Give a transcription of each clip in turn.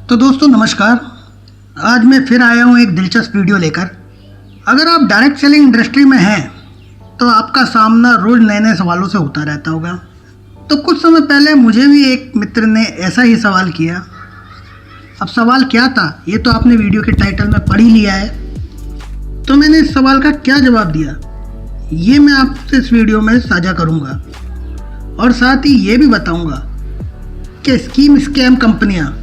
तो दोस्तों नमस्कार। आज मैं फिर आया हूँ एक दिलचस्प वीडियो लेकर। अगर आप डायरेक्ट सेलिंग इंडस्ट्री में हैं तो आपका सामना रोज़ नए नए सवालों से होता रहता होगा। तो कुछ समय पहले मुझे भी एक मित्र ने ऐसा ही सवाल किया। अब सवाल क्या था ये तो आपने वीडियो के टाइटल में पढ़ ही लिया है। तो मैंने इस सवाल का क्या जवाब दिया ये मैं आपसे इस वीडियो में साझा करूँगा, और साथ ही ये भी बताऊँगा कि स्कैम कंपनियाँ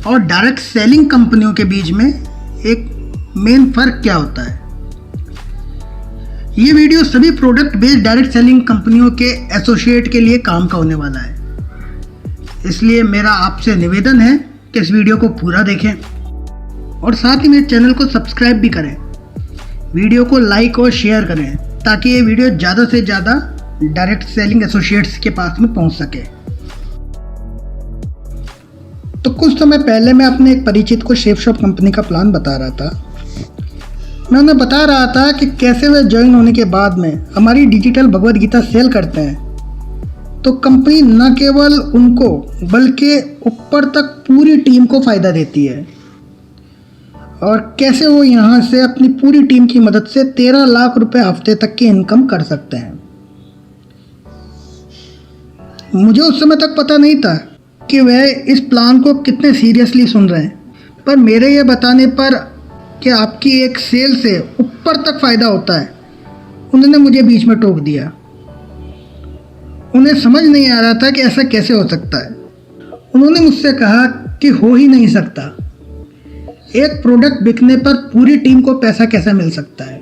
और डायरेक्ट सेलिंग कंपनियों के बीच में एक मेन फ़र्क क्या होता है। ये वीडियो सभी प्रोडक्ट बेस्ड डायरेक्ट सेलिंग कंपनियों के एसोसिएट के लिए काम का होने वाला है, इसलिए मेरा आपसे निवेदन है कि इस वीडियो को पूरा देखें और साथ ही मेरे चैनल को सब्सक्राइब भी करें। वीडियो को लाइक और शेयर करें ताकि ये वीडियो ज़्यादा से ज़्यादा डायरेक्ट सेलिंग एसोसिएट्स के पास में पहुंच सके। तो कुछ समय पहले मैं अपने एक परिचित को शेफ शॉप कंपनी का प्लान बता रहा था। मैं उन्हें बता रहा था कि कैसे वे ज्वाइन होने के बाद में हमारी डिजिटल भगवद गीता सेल करते हैं तो कंपनी न केवल उनको बल्कि ऊपर तक पूरी टीम को फ़ायदा देती है, और कैसे वो यहाँ से अपनी पूरी टीम की मदद से 13 लाख रुपए हफ्ते तक की इनकम कर सकते हैं। मुझे उस समय तक पता नहीं था कि वह इस प्लान को कितने सीरियसली सुन रहे हैं, पर मेरे ये बताने पर कि आपकी एक सेल से ऊपर तक फ़ायदा होता है, उन्होंने मुझे बीच में टोक दिया। उन्हें समझ नहीं आ रहा था कि ऐसा कैसे हो सकता है। उन्होंने मुझसे कहा कि हो ही नहीं सकता, एक प्रोडक्ट बिकने पर पूरी टीम को पैसा कैसे मिल सकता है।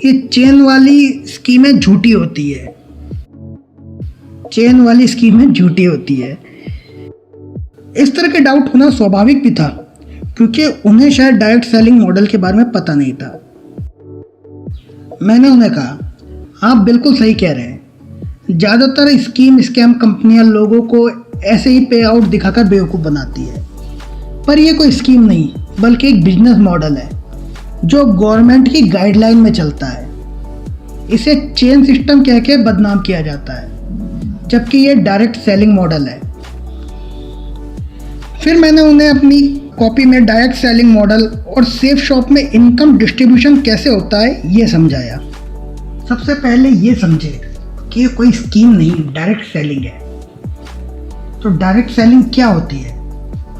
ये चेन वाली स्कीमें झूठी होती है, चेन वाली स्कीमें झूठी होती है। इस तरह के डाउट होना स्वाभाविक भी था क्योंकि उन्हें शायद डायरेक्ट सेलिंग मॉडल के बारे में पता नहीं था। मैंने उन्हें कहा आप बिल्कुल सही कह रहे हैं, ज़्यादातर स्कैम कंपनियां लोगों को ऐसे ही पे आउट दिखाकर बेवकूफ़ बनाती है, पर यह कोई स्कीम नहीं बल्कि एक बिजनेस मॉडल है जो गवर्नमेंट की गाइडलाइन में चलता है। इसे चेन सिस्टम कह के बदनाम किया जाता है, जबकि ये डायरेक्ट सेलिंग मॉडल है। फिर मैंने उन्हें अपनी कॉपी में डायरेक्ट सेलिंग मॉडल और सेफ शॉप में इनकम डिस्ट्रीब्यूशन कैसे होता है ये समझाया। सबसे पहले ये समझे कि ये कोई स्कीम नहीं, डायरेक्ट सेलिंग है। तो डायरेक्ट सेलिंग क्या होती है?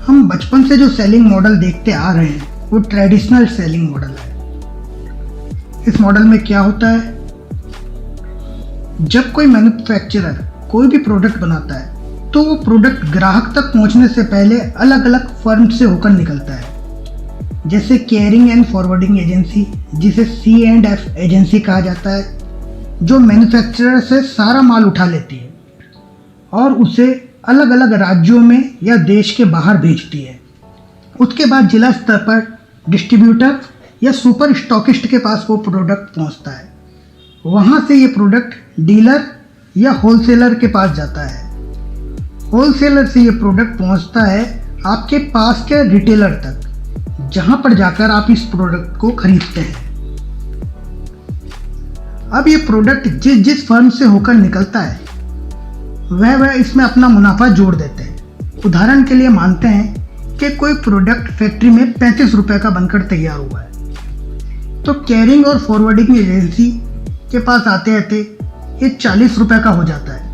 हम बचपन से जो सेलिंग मॉडल देखते आ रहे हैं वो ट्रेडिशनल सेलिंग मॉडल है। इस मॉडल में क्या होता है, जब कोई मैन्युफैक्चरर कोई भी प्रोडक्ट बनाता है तो वो प्रोडक्ट ग्राहक तक पहुंचने से पहले अलग अलग फर्म से होकर निकलता है, जैसे केयरिंग एंड फॉरवर्डिंग एजेंसी, जिसे C&F एजेंसी कहा जाता है, जो मैन्युफैक्चरर से सारा माल उठा लेती है और उसे अलग अलग राज्यों में या देश के बाहर भेजती है। उसके बाद जिला स्तर पर डिस्ट्रीब्यूटर या सुपर स्टॉकिस्ट के पास वो प्रोडक्ट पहुंचता है। वहाँ से ये प्रोडक्ट डीलर या होलसेलर के पास जाता है। होलसेलर से ये प्रोडक्ट पहुंचता है आपके पास के रिटेलर तक, जहां पर जाकर आप इस प्रोडक्ट को खरीदते हैं। अब ये प्रोडक्ट जिस फर्म से होकर निकलता है वह इसमें अपना मुनाफा जोड़ देते हैं। उदाहरण के लिए मानते हैं कि कोई प्रोडक्ट फैक्ट्री में 35 रुपए का बनकर तैयार हुआ है, तो कैरिंग और फॉरवर्डिंग एजेंसी के पास आते आते ये 40 रुपए का हो जाता है।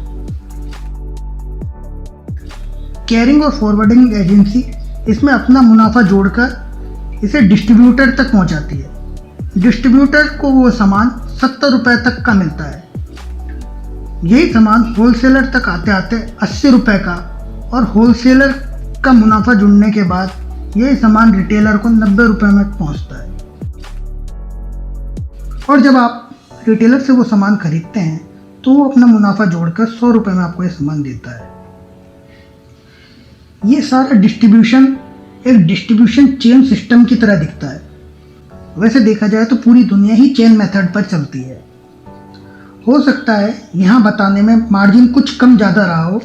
कैरिंग और फॉरवर्डिंग एजेंसी इसमें अपना मुनाफा जोड़कर इसे डिस्ट्रीब्यूटर तक पहुंचाती है। डिस्ट्रीब्यूटर को वो सामान 70 रुपए तक का मिलता है। यही सामान होलसेलर तक आते आते 80 रुपए का, और होलसेलर का मुनाफा जुड़ने के बाद यही सामान रिटेलर को 90 रुपए में पहुंचता है। और जब आप रिटेलर से वो सामान खरीदते हैं तो वो अपना मुनाफा जोड़कर 100 रुपए में आपको ये सामान देता है। ये सारा डिस्ट्रीब्यूशन एक डिस्ट्रीब्यूशन चेन सिस्टम की तरह दिखता है। वैसे देखा जाए तो पूरी दुनिया ही चेन मेथड पर चलती है। हो सकता है यहाँ बताने में मार्जिन कुछ कम ज़्यादा रहा हो,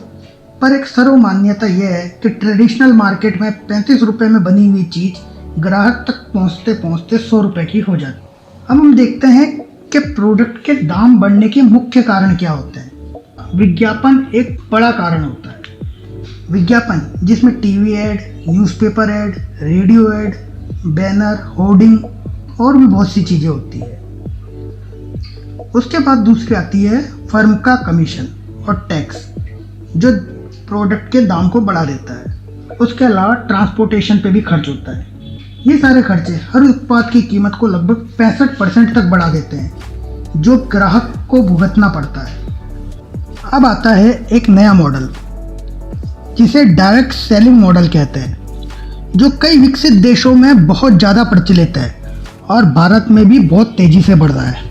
पर एक सर्व मान्यता यह है कि ट्रेडिशनल मार्केट में 35 रुपए में बनी हुई चीज़ ग्राहक तक पहुँचते पहुँचते 100 रुपए की हो जाती है। अब हम देखते हैं कि प्रोडक्ट के दाम बढ़ने के मुख्य कारण क्या होते हैं। विज्ञापन एक बड़ा कारण होता है। विज्ञापन जिसमें TV ad, newspaper ad, radio ad, banner, hoarding और भी बहुत सी चीज़ें होती है। उसके बाद दूसरी आती है फर्म का कमीशन और टैक्स, जो प्रोडक्ट के दाम को बढ़ा देता है। उसके अलावा ट्रांसपोर्टेशन पे भी खर्च होता है। ये सारे खर्चे हर उत्पाद की कीमत को लगभग 65% तक बढ़ा देते हैं, जो ग्राहक को भुगतना पड़ता है। अब आता है एक नया मॉडल जिसे डायरेक्ट सेलिंग मॉडल कहते हैं, जो कई विकसित देशों में बहुत ज़्यादा प्रचलित है और भारत में भी बहुत तेज़ी से बढ़ रहा है।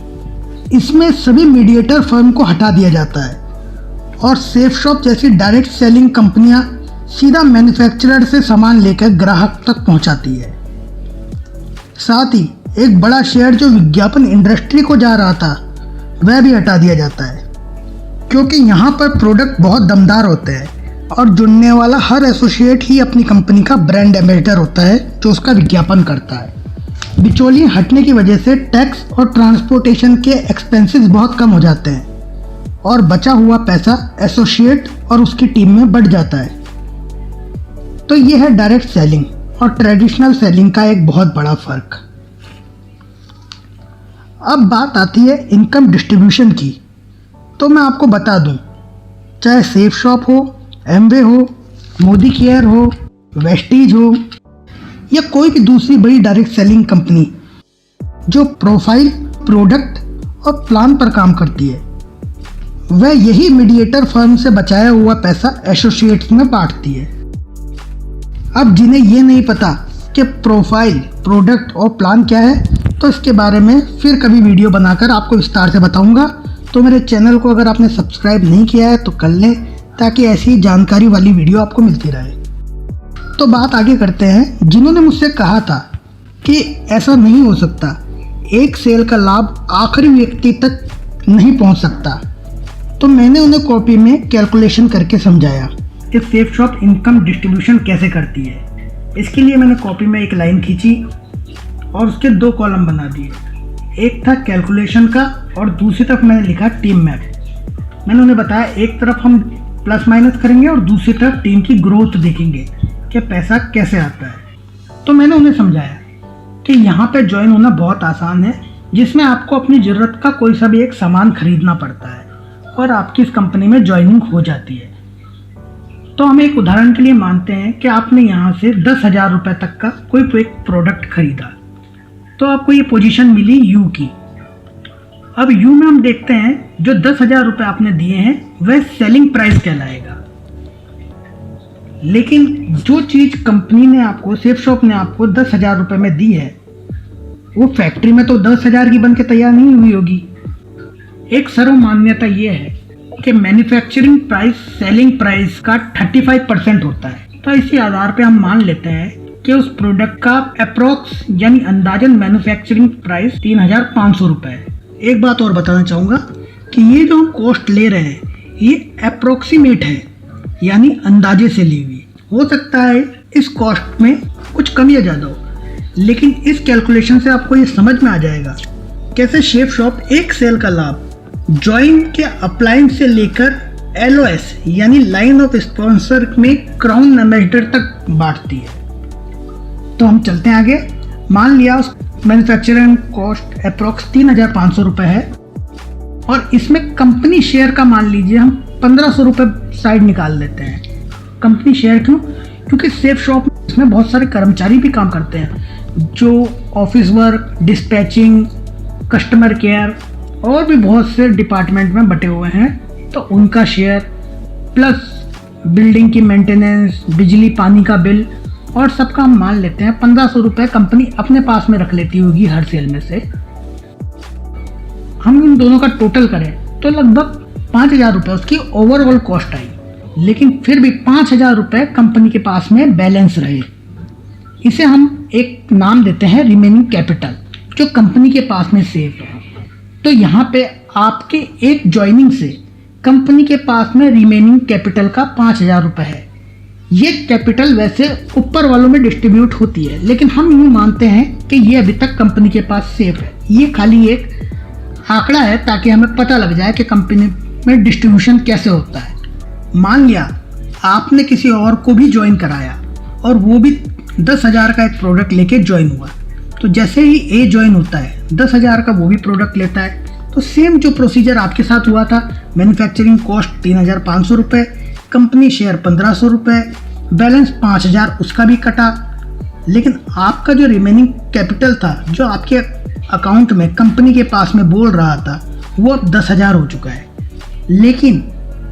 इसमें सभी मीडिएटर फर्म को हटा दिया जाता है और सेफ शॉप जैसी डायरेक्ट सेलिंग कंपनियां सीधा मैन्युफैक्चरर से सामान लेकर ग्राहक तक पहुंचाती है। साथ ही एक बड़ा शेयर जो विज्ञापन इंडस्ट्री को जा रहा था वह भी हटा दिया जाता है, क्योंकि यहाँ पर प्रोडक्ट बहुत दमदार होते हैं और जुड़ने वाला हर एसोसिएट ही अपनी कंपनी का ब्रांड एम्बेसडर होता है जो उसका विज्ञापन करता है। बिचौलिए हटने की वजह से टैक्स और ट्रांसपोर्टेशन के एक्सपेंसेस बहुत कम हो जाते हैं और बचा हुआ पैसा एसोसिएट और उसकी टीम में बढ़ जाता है। तो ये है डायरेक्ट सेलिंग और ट्रेडिशनल सेलिंग का एक बहुत बड़ा फर्क। अब बात आती है इनकम डिस्ट्रीब्यूशन की। तो मैं आपको बता दूं, चाहे सेफ शॉप हो, एमवे हो, मोदी केयर हो, वेस्टीज हो या कोई भी दूसरी बड़ी डायरेक्ट सेलिंग कंपनी जो प्रोफाइल, प्रोडक्ट और प्लान पर काम करती है, वह यही मीडिएटर फर्म से बचाया हुआ पैसा एसोसिएट्स में बांटती है। अब जिन्हें ये नहीं पता कि प्रोफाइल, प्रोडक्ट और प्लान क्या है, तो इसके बारे में फिर कभी वीडियो बनाकर आपको विस्तार से बताऊंगा। तो मेरे चैनल को अगर आपने सब्सक्राइब नहीं किया है तो कर लें, ताकि ऐसी जानकारी वाली वीडियो आपको मिलती रहे। तो बात आगे करते हैं। जिन्होंने मुझसे कहा था कि ऐसा नहीं हो सकता, एक सेल का लाभ आखिरी व्यक्ति तक नहीं पहुंच सकता, तो मैंने उन्हें कॉपी में कैलकुलेशन करके समझाया कि सेफ शॉप इनकम डिस्ट्रीब्यूशन कैसे करती है। इसके लिए मैंने कॉपी में एक लाइन खींची और उसके 2 कॉलम बना दिए। एक था कैलकुलेशन का और दूसरी तरफ मैंने लिखा टीम मैप। मैंने उन्हें बताया एक तरफ हम प्लस माइनस करेंगे और दूसरी तरफ टीम की ग्रोथ देखेंगे कि पैसा कैसे आता है। तो मैंने उन्हें समझाया कि यहाँ पे ज्वाइन होना बहुत आसान है, जिसमें आपको अपनी ज़रूरत का कोई सा भी एक सामान खरीदना पड़ता है और आपकी इस कंपनी में ज्वाइनिंग हो जाती है। तो हम एक उदाहरण के लिए मानते हैं कि आपने यहाँ से 10,000 रुपये तक का कोई एक प्रोडक्ट खरीदा, तो आपको ये पोजीशन मिली यू की। अब यू में हम देखते हैं जो 10,000 रुपये आपने दिए हैं वह सेलिंग प्राइस कहलाएगा। लेकिन जो चीज़ कंपनी ने आपको, सेफ शॉप ने आपको 10,000 रुपये में दी है, वो फैक्ट्री में तो 10,000 की बन के तैयार नहीं हुई होगी। एक सर्व मान्यता ये है कि मैन्युफैक्चरिंग प्राइस सेलिंग प्राइस का 35% होता है। तो इसी आधार पे हम मान लेते हैं कि उस प्रोडक्ट का अप्रोक्स यानी अंदाजन मैन्युफैक्चरिंग प्राइस 3,500 रुपये है। एक बात और बताना चाहूँगा कि ये जो हम कॉस्ट ले रहे हैं ये अप्रोक्सीमेट है, यानी अंदाजे से ली हुई। हो सकता है इस कॉस्ट में कुछ कम या ज़्यादा हो, लेकिन इस कैलकुलेशन से आपको ये समझ में आ जाएगा कैसे सेफ शॉप एक सेल का लाभ जॉइन के अप्लायंस से लेकर LOS यानी लाइन ऑफ स्पॉन्सर में क्राउन एम्बेसडर तक बांटती है। तो हम चलते हैं आगे। मान लिया उस मैन्युफैक्चरिंग कॉस्ट अप्रोक्स 3,500 रुपये है और इसमें कंपनी शेयर का मान लीजिए हम 1,500 रुपये साइड निकाल लेते हैं। कंपनी शेयर क्यों? क्योंकि सेफ शॉप में बहुत सारे कर्मचारी भी काम करते हैं जो office work, dispatching, customer care और भी बहुत से डिपार्टमेंट में बटे हुए हैं। तो उनका शेयर प्लस बिल्डिंग की मेंटेनेंस, बिजली पानी का बिल और सबका हम मान लेते हैं 1,500 रुपये कंपनी अपने पास में रख लेती होगी हर सेल में से। हम इन दोनों का टोटल करें तो लगभग 5,000 रुपये उसकी ओवरऑल कॉस्ट आई, लेकिन फिर भी 5,000 रुपये कंपनी के पास में बैलेंस रहे। इसे हम एक नाम देते हैं रिमेनिंग कैपिटल, जो कंपनी के पास में सेफ है। तो यहाँ पे आपके एक ज्वाइनिंग से कंपनी के पास में रिमेनिंग कैपिटल का 5,000 रुपये है। ये कैपिटल वैसे ऊपर वालों में डिस्ट्रीब्यूट होती है, लेकिन हम यूँ मानते हैं कि ये अभी तक कंपनी के पास सेफ है। ये खाली एक आंकड़ा है ताकि हमें पता लग जाए कि कंपनी में डिस्ट्रीब्यूशन कैसे होता है। मान लिया आपने किसी और को भी ज्वाइन कराया और वो भी 10,000 का एक प्रोडक्ट लेके ज्वाइन हुआ, तो जैसे ही ए ज्वाइन होता है 10,000 का वो भी प्रोडक्ट लेता है। तो सेम जो प्रोसीजर आपके साथ हुआ था, मैन्युफैक्चरिंग कॉस्ट 3,500 रुपये, कंपनी शेयर 1,500 रुपये, बैलेंस 5,000 उसका भी कटा, लेकिन आपका जो रिमेनिंग कैपिटल था जो आपके अकाउंट में कंपनी के पास में बोल रहा था वो अब 10,000 हो चुका है। लेकिन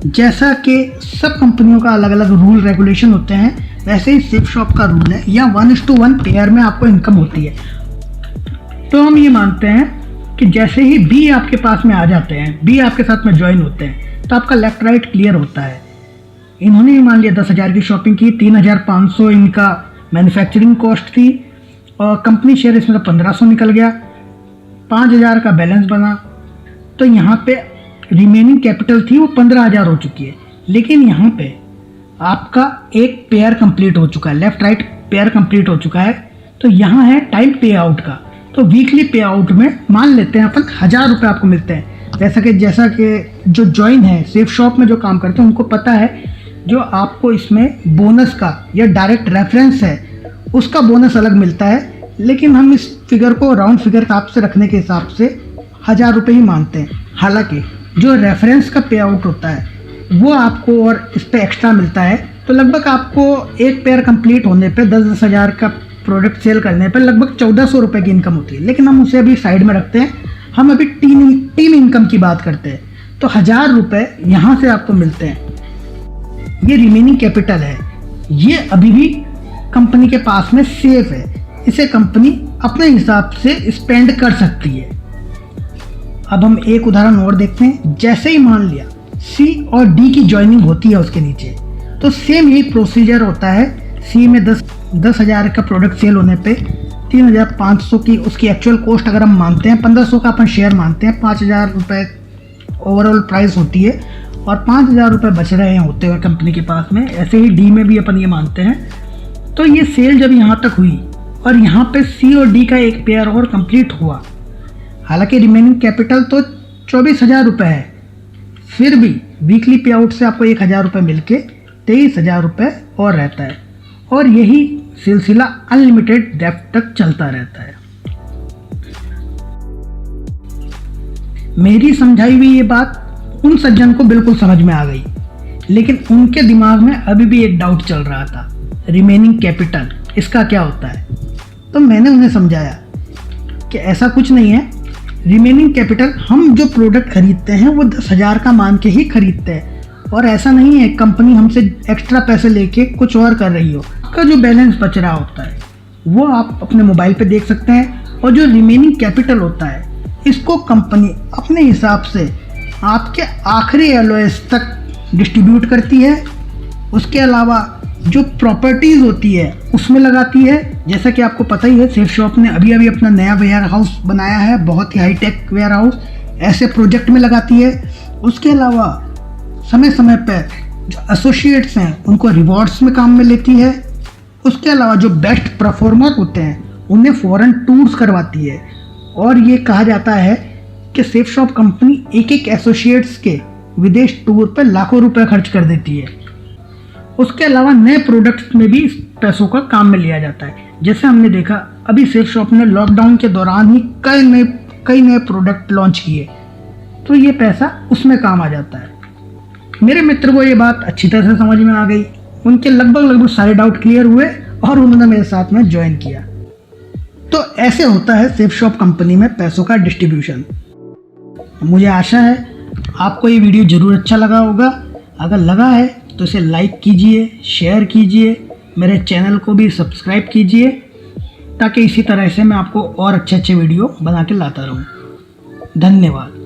जैसा कि सब कंपनियों का अलग अलग रूल रेगुलेशन होते हैं, वैसे ही सेफ शॉप का रूल है, या 1:1 पेयर में आपको इनकम होती है। तो हम ये मानते हैं कि जैसे ही बी आपके पास में आ जाते हैं, बी आपके साथ में ज्वाइन होते हैं, तो आपका लेफ्ट राइट क्लियर होता है। इन्होंने ही मान लिया 10,000 की शॉपिंग की, 3,500 इनका मैन्युफैक्चरिंग कॉस्ट थी और कंपनी शेयर इसमें तो 1,500 निकल गया, 5,000 का बैलेंस बना। तो यहाँ पे रिमेनिंग कैपिटल थी वो 15,000 हो चुकी है। लेकिन यहाँ पे आपका एक पेयर कंप्लीट हो चुका है, लेफ्ट राइट पेयर कंप्लीट हो चुका है। तो यहाँ है टाइम पे आउट का। तो वीकली पे आउट में मान लेते हैं अपन 1,000 रुपये आपको मिलते हैं। जैसा कि जो ज्वाइन है सेफ शॉप में जो काम करते हैं उनको पता है जो आपको इसमें बोनस का या डायरेक्ट रेफरेंस है उसका बोनस अलग मिलता है, लेकिन हम इस फिगर को राउंड फिगर के हिसाब से रखने के हिसाब से 1,000 रुपये ही मानते हैं। हालांकि जो रेफरेंस का पे आउट होता है वो आपको और इस पर एक्स्ट्रा मिलता है। तो लगभग आपको एक पेयर कंप्लीट होने पे 10-10 हज़ार का प्रोडक्ट सेल करने पे लगभग 1,400 रुपये की इनकम होती है। लेकिन हम उसे अभी साइड में रखते हैं, हम अभी टीम इनकम की बात करते हैं। तो 1,000 रुपये यहाँ से आपको मिलते हैं, ये रिमेनिंग कैपिटल है, ये अभी भी कंपनी के पास में सेफ है, इसे कंपनी अपने हिसाब से स्पेंड कर सकती है। अब हम एक उदाहरण और देखते हैं। जैसे ही मान लिया सी और डी की ज्वाइनिंग होती है उसके नीचे, तो सेम यही प्रोसीजर होता है। सी में 10,000 का प्रोडक्ट सेल होने पे 3,500 की उसकी एक्चुअल कॉस्ट अगर हम मानते हैं, 1,500 का अपन शेयर मानते हैं, 5,000 रुपये ओवरऑल प्राइस होती है और 5,000 रुपये बच रहे हैं होते हुए कंपनी के पास में। ऐसे ही डी में भी अपन ये मानते हैं। तो ये सेल जब यहाँ तक हुई और यहाँ पे सी और डी का एक पेयर और कंप्लीट हुआ, हालांकि रिमेनिंग कैपिटल तो 24,000 रुपये है, फिर भी वीकली पे आउट से आपको 1,000 रुपये मिल के 23,000 रुपये और रहता है। और यही सिलसिला अनलिमिटेड डेप्थ तक चलता रहता है। मेरी समझाई हुई ये बात उन सज्जन को बिल्कुल समझ में आ गई, लेकिन उनके दिमाग में अभी भी एक डाउट चल रहा था, रिमेनिंग कैपिटल इसका क्या होता है। तो मैंने उन्हें समझाया कि ऐसा कुछ नहीं है। रिमेनिंग कैपिटल हम जो प्रोडक्ट खरीदते हैं वो 10,000 का मान के ही खरीदते हैं, और ऐसा नहीं है कंपनी हमसे एक्स्ट्रा पैसे लेके कुछ और कर रही हो। आपका जो बैलेंस बच रहा होता है वो आप अपने मोबाइल पे देख सकते हैं, और जो रिमेनिंग कैपिटल होता है इसको कंपनी अपने हिसाब से आपके आखिरी एलओएस तक डिस्ट्रीब्यूट करती है। उसके अलावा जो प्रॉपर्टीज़ होती है उसमें लगाती है। जैसा कि आपको पता ही है, सेफ शॉप ने अभी अभी अपना नया वेयर हाउस बनाया है, बहुत ही हाईटेक वेयर हाउस, ऐसे प्रोजेक्ट में लगाती है। उसके अलावा समय समय पर जो एसोसिएट्स हैं उनको रिवॉर्ड्स में काम में लेती है। उसके अलावा जो बेस्ट परफॉर्मर होते हैं उन्हें फॉरेन टूर्स करवाती है, और ये कहा जाता है कि सेफ शॉप कंपनी एक एक एसोसिएट्स के विदेश टूर पर लाखों रुपए खर्च कर देती है। उसके अलावा नए प्रोडक्ट्स में भी इस पैसों का काम में लिया जाता है। जैसे हमने देखा अभी सेफ शॉप ने लॉकडाउन के दौरान ही कई नए प्रोडक्ट लॉन्च किए, तो ये पैसा उसमें काम आ जाता है। मेरे मित्र को ये बात अच्छी तरह से समझ में आ गई, उनके लगभग सारे डाउट क्लियर हुए और उन्होंने मेरे साथ में ज्वाइन किया। तो ऐसे होता है सेफ शॉप कंपनी में पैसों का डिस्ट्रीब्यूशन। मुझे आशा है आपको ये वीडियो ज़रूर अच्छा लगा होगा। अगर लगा है तो इसे लाइक कीजिए, शेयर कीजिए, मेरे चैनल को भी सब्सक्राइब कीजिए, ताकि इसी तरह से मैं आपको और अच्छे वीडियो बना के लाता रहूं। धन्यवाद।